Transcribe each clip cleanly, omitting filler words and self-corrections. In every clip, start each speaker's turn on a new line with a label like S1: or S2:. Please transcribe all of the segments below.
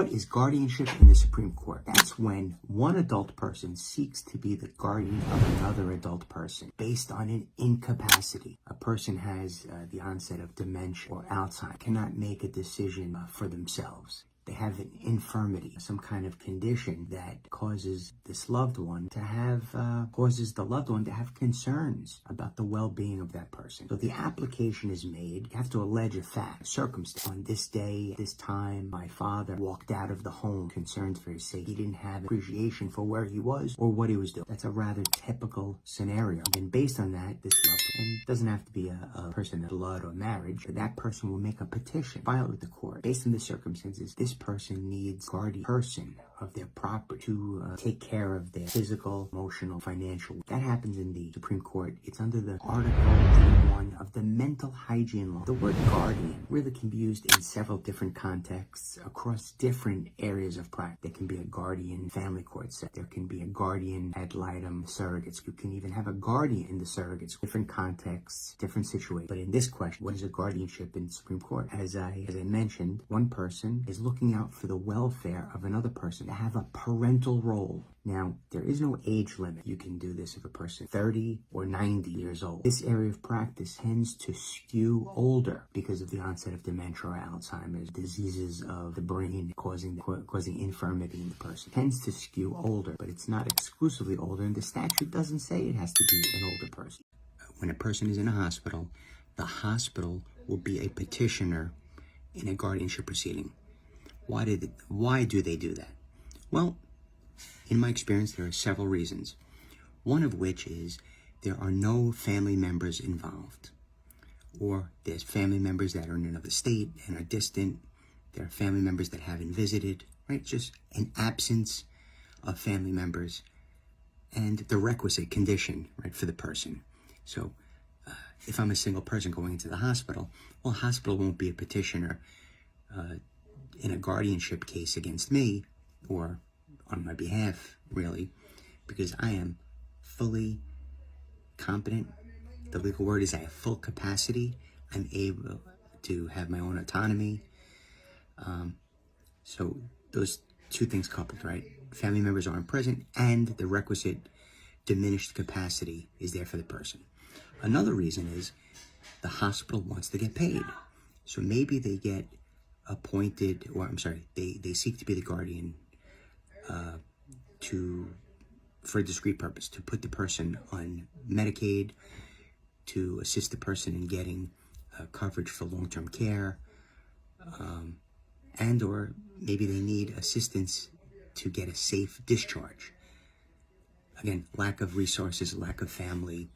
S1: What is guardianship in the Supreme Court? That's when one adult person seeks to be the guardian of another adult person based on an incapacity. A person has the onset of dementia or Alzheimer, cannot make a decision for themselves. They have an infirmity, some kind of condition that causes this loved one to have, concerns about the well-being of that person. So the application is made. You have to allege a fact, a circumstance. On this day, this time, my father walked out of the home, concerns for his safety. He didn't have appreciation for where he was or what he was doing. That's a rather typical scenario. And based on that, this loved one, and it doesn't have to be a person of blood or marriage, but that person will make a petition, file it with the court. Based on the circumstances, this person needs a guardian person of their property to take care of their physical, emotional, financial. That happens in the Supreme Court. It's under the Article 81 of the Mental Hygiene Law. The word guardian really can be used in several different contexts across different areas of practice. There can be a guardian family court set. There can be a guardian ad litem surrogates. You can even have a guardian in the surrogates. Different contexts, different situations. But in this question, what is a guardianship in the Supreme Court? As I mentioned, one person is looking out for the welfare of another person to have a parental role. Now, there is no age limit. You can do this if a person is 30 or 90 years old. This area of practice tends to skew older because of the onset of dementia or Alzheimer's, diseases of the brain causing infirmity in the person. It tends to skew older, but it's not exclusively older, and the statute doesn't say it has to be an older person. When a person is in a hospital, the hospital will be a petitioner in a guardianship proceeding. Why do they do that? Well, in my experience, there are several reasons. One of which is there are no family members involved. Or there's family members that are in another state and are distant. There are family members that haven't visited, right? Just an absence of family members and the requisite condition, right, for the person. So if I'm a single person going into the hospital, well, hospital won't be a petitioner in a guardianship case against me or on my behalf, really, because I am fully competent. The legal word is I have full capacity. I'm able to have my own autonomy. So those two things coupled, right? Family members aren't present and the requisite diminished capacity is there for the person. Another reason is the hospital wants to get paid. So maybe they get appointed, or they seek to be the guardian for a discrete purpose, to put the person on Medicaid, to assist the person in getting coverage for long-term care, and or maybe they need assistance to get a safe discharge. Again, lack of resources, lack of family,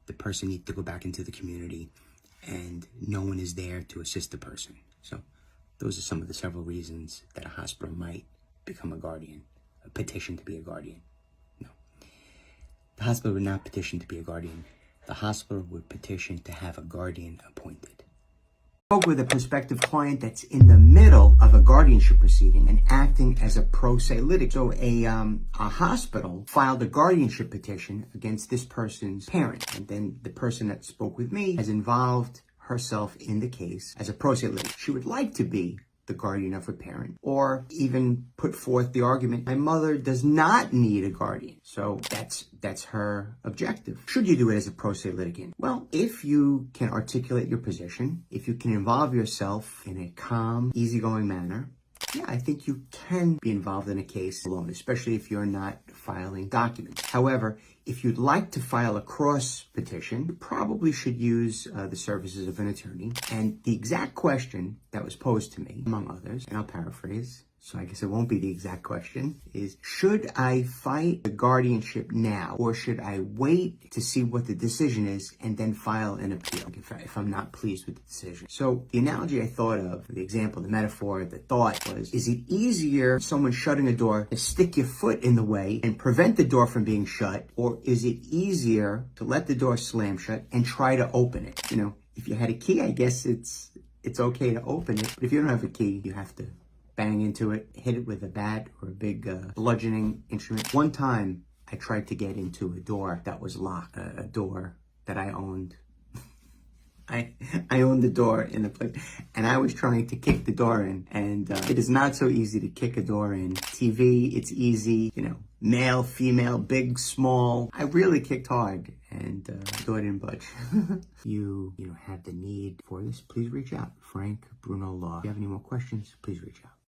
S1: the person needs to go back into the community, and no one is there to assist the person. So those are some of the several reasons that a hospital might become a guardian, a petition to be a guardian. No. The hospital would not petition to be a guardian. The hospital would petition to have a guardian appointed. I spoke with a prospective client that's in the middle of a guardianship proceeding and acting as a pro se litigant. So a hospital filed a guardianship petition against this person's parent. And then the person that spoke with me has involved herself in the case as a pro se litigant. She would like to be the guardian of her parent, or even put forth the argument, my mother does not need a guardian. So that's her objective. Should you do it as a pro se litigant? Well, if you can articulate your position, if you can involve yourself in a calm, easygoing manner, yeah, I think you can be involved in a case alone, especially if you're not filing documents. However, if you'd like to file a cross petition, you probably should use the services of an attorney. And the exact question that was posed to me, among others, and I'll paraphrase, so I guess it won't be the exact question, is should I fight the guardianship now, or should I wait to see what the decision is and then file an appeal if I'm not pleased with the decision? So the analogy I thought of, the example, the metaphor, the thought was, is it easier someone shutting a door to stick your foot in the way and prevent the door from being shut, or is it easier to let the door slam shut and try to open it? You know, if you had a key, I guess it's okay to open it, but if you don't have a key, you have to bang into it, hit it with a bat or a big bludgeoning instrument. One time, I tried to get into a door that was locked, a door that I owned I owned the door in the place, and I was trying to kick the door in, and it is not so easy to kick a door in. TV, it's easy, you know, male, female, big, small. I really kicked hard, and the door didn't budge. You know, have the need for this, please reach out. Frank, Bruno Law. If you have any more questions, please reach out.